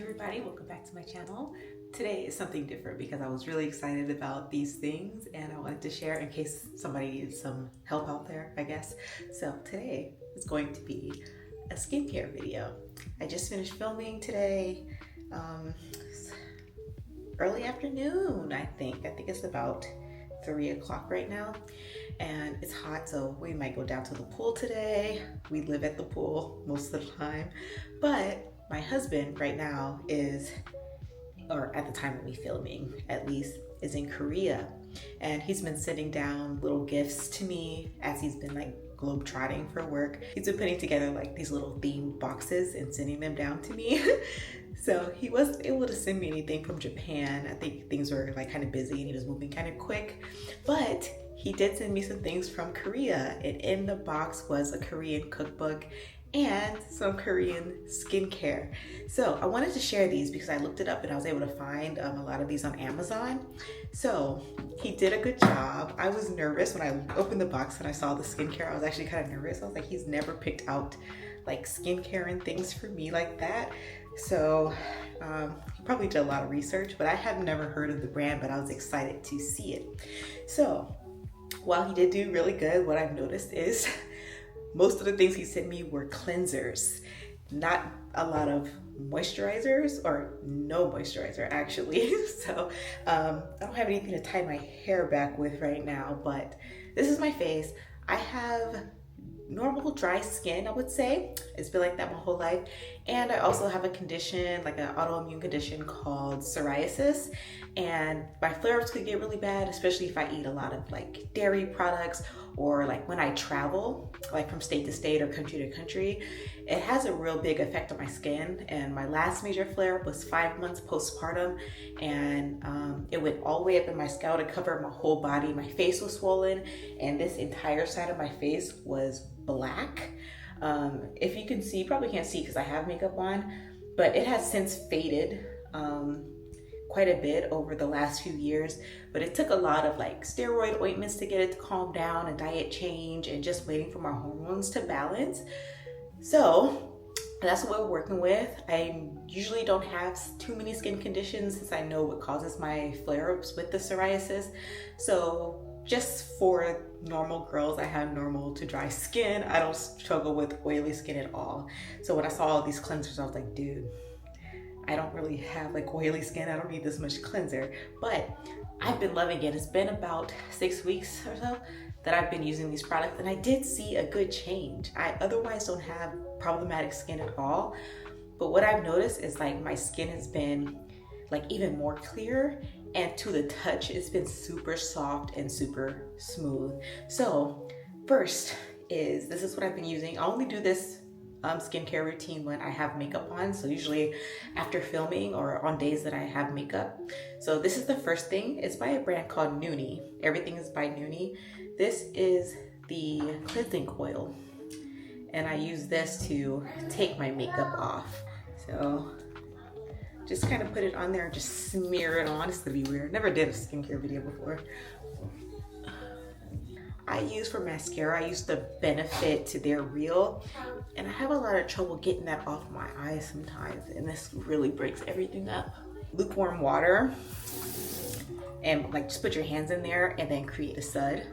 everybody, welcome back to my channel. Today is something different because I was really excited about these things and I wanted to share in case somebody needs some help out there, I guess. So today is going to be a skincare video. I just finished filming today, early afternoon, I think it's about 3 o'clock right now, and it's hot, so we might go down to the pool today. We live at the pool most of the time, but my husband right now is, or at the time of me filming at least, is in Korea, and he's been sending down little gifts to me as he's been like globe-trotting for work. He's been putting together like these little themed boxes and sending them down to me. So he wasn't able to send me anything from Japan. I think things were like kind of busy and he was moving kind of quick, but he did send me some things from Korea, and in the box was a Korean cookbook and some Korean skincare. So I wanted to share these because I looked it up and I was able to find a lot of these on Amazon. So he did a good job. I was nervous when I opened the box and I saw the skincare. I was actually kind of nervous. I was like, he's never picked out like skincare and things for me like that. So he probably did a lot of research, but I have never heard of the brand, but I was excited to see it. So while he did do really good, what I've noticed is most of the things he sent me were cleansers, not a lot of moisturizers, or no moisturizer actually. So I don't have anything to tie my hair back with right now, but this is my face. I have normal dry skin, I would say. It's been like that my whole life. And I also have a condition, like an autoimmune condition called psoriasis. And my flare-ups could get really bad, especially if I eat a lot of like dairy products, or like when I travel, like from state to state or country to country. It has a real big effect on my skin. And my last major flare-up was 5 months postpartum, and it went all the way up in my scalp to cover my whole body. My face was swollen, and this entire side of my face was black. If you can see, you probably can't see because I have makeup on, but it has since faded quite a bit over the last few years. But it took a lot of like steroid ointments to get it to calm down, and diet change, and just waiting for my hormones to balance. So that's what we're working with. I usually don't have too many skin conditions since I know what causes my flare-ups with the psoriasis. So just for normal girls, I have normal to dry skin. I don't struggle with oily skin at all. So when I saw all these cleansers, I was like, dude, I don't really have like oily skin. I don't need this much cleanser, but I've been loving it. It's been about 6 weeks or so that I've been using these products, and I did see a good change. I otherwise don't have problematic skin at all, but what I've noticed is like my skin has been like even more clear, and to the touch, it's been super soft and super smooth. So first is, this is what I've been using. I only do this skincare routine when I have makeup on, so usually after filming or on days that I have makeup. So this is the first thing. It's by a brand called Nooni. Everything is by Nooni. This is the cleansing oil, and I use this to take my makeup off. So just kind of put it on there and just smear it on. It's gonna be weird. Never did a skincare video before. I use for mascara, I use the Benefit to Their Real, and I have a lot of trouble getting that off my eyes sometimes, and this really breaks everything up. Lukewarm water, and like just put your hands in there and then create a sud.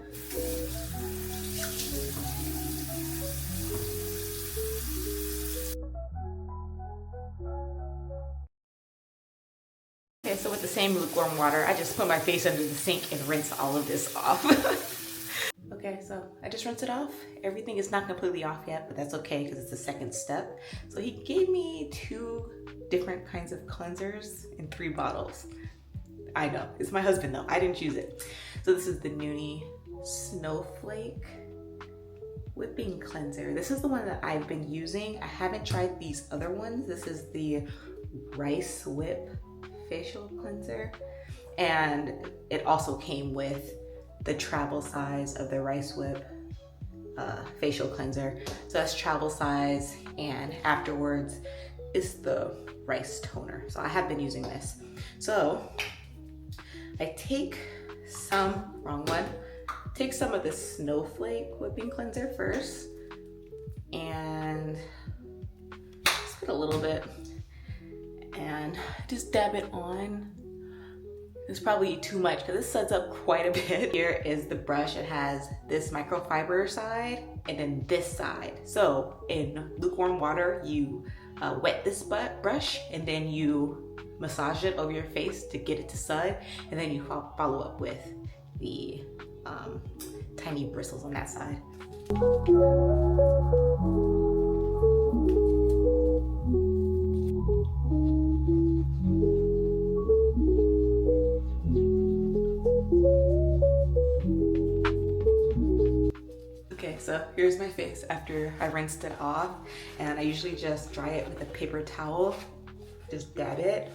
Okay, so with the same lukewarm water, I just put my face under the sink and rinse all of this off. Okay, so I just rinse it off. Everything is not completely off yet, but that's okay because it's the second step. So he gave me 2 different kinds of cleansers in 3 bottles. I know, it's my husband though, I didn't choose it. So this is the Nooni Snowflake Whipping Cleanser. This is the one that I've been using. I haven't tried these other ones. This is the Rice Whip Facial Cleanser. And it also came with the travel size of the Rice Whip facial cleanser. So that's travel size, and afterwards is the rice toner. So I have been using this. So I take some, take some of the Snowflake Whipping Cleanser first, and just put a little bit, and and just dab it on. It's probably too much because it suds up quite a bit. Here is the brush. It has this microfiber side and then this side. So in lukewarm water, you wet this brush and then you massage it over your face to get it to sud, and then you follow up with the tiny bristles on that side. Okay, so here's my face after I rinsed it off, and I usually just dry it with a paper towel, just dab it.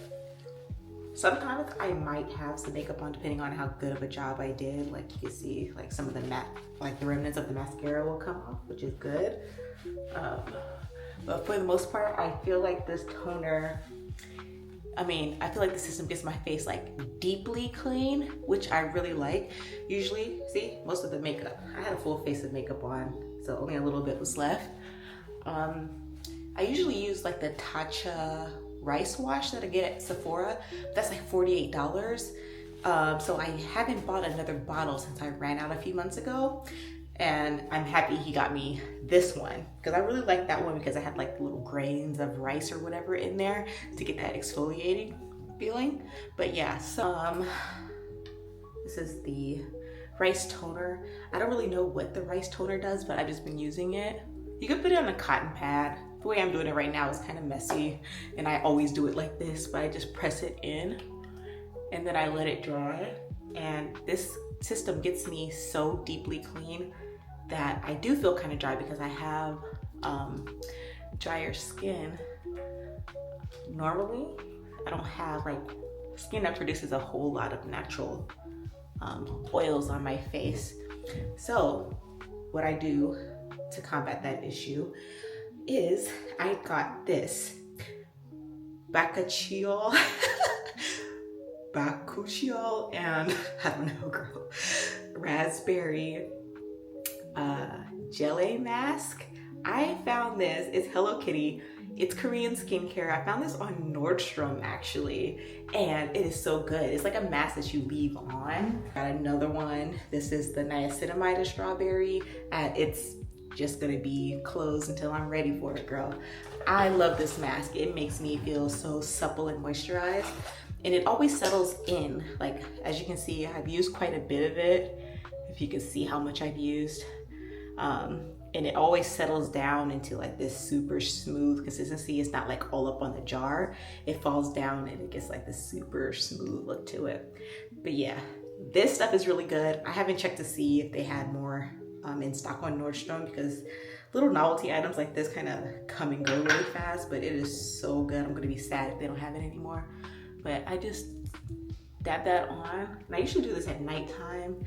Sometimes I might have some makeup on depending on how good of a job I did. Like you can see, like some of the the remnants of the mascara will come off, which is good. But for the most part, I feel like this toner, I feel like the system gets my face like deeply clean, which I really like. Usually, see, most of the makeup, I had a full face of makeup on, so only a little bit was left. I usually use like the Tatcha rice wash that I get at Sephora. That's like $48. So I haven't bought another bottle since I ran out a few months ago. And I'm happy he got me this one because I really like that one because I had like little grains of rice or whatever in there to get that exfoliating feeling. But yeah, so this is the rice toner. I don't really know what the rice toner does, but I've just been using it. You can put it on a cotton pad. The way I'm doing it right now is kind of messy, and I always do it like this, but I just press it in and then I let it dry. And this system gets me so deeply clean that I do feel kind of dry because I have drier skin. Normally, I don't have like skin that produces a whole lot of natural oils on my face. So what I do to combat that issue is I got this Bakuchiol and I don't know, girl, Raspberry Gelee mask. I found this, it's Hello Kitty, it's Korean skincare. I found this on Nordstrom actually, and it is so good. It's like a mask that you leave on. Got another one. This is the niacinamide strawberry. It's just gonna be closed until I'm ready for it, girl. I love this mask. It makes me feel so supple and moisturized, and it always settles in. Like, as you can see, I've used quite a bit of it. If you can see how much I've used. And it always settles down into like this super smooth consistency. It's not like all up on the jar. It falls down and it gets like this super smooth look to it. But yeah, this stuff is really good. I haven't checked to see if they had more in stock on Nordstrom because little novelty items like this kind of come and go really fast, but it is so good. I'm gonna be sad if they don't have it anymore. But I just dab that on, and I usually do this at nighttime,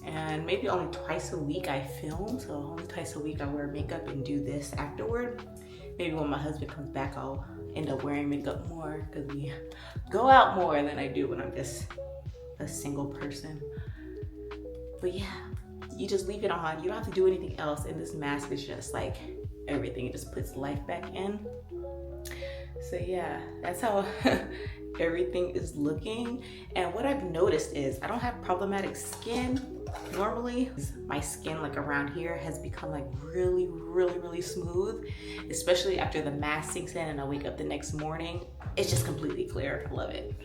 and maybe only twice a week I film, so only twice a week I wear makeup and do this afterward. Maybe when my husband comes back I'll end up wearing makeup more because we go out more than I do when I'm just a single person. But yeah, you just leave it on. You don't have to do anything else, and this mask is just like everything. It just puts life back in. So yeah, that's how everything is looking. And what I've noticed is I don't have problematic skin normally. My skin like around here has become like really smooth, especially after the mask sinks in and I wake up the next morning. It's just completely clear. I love it.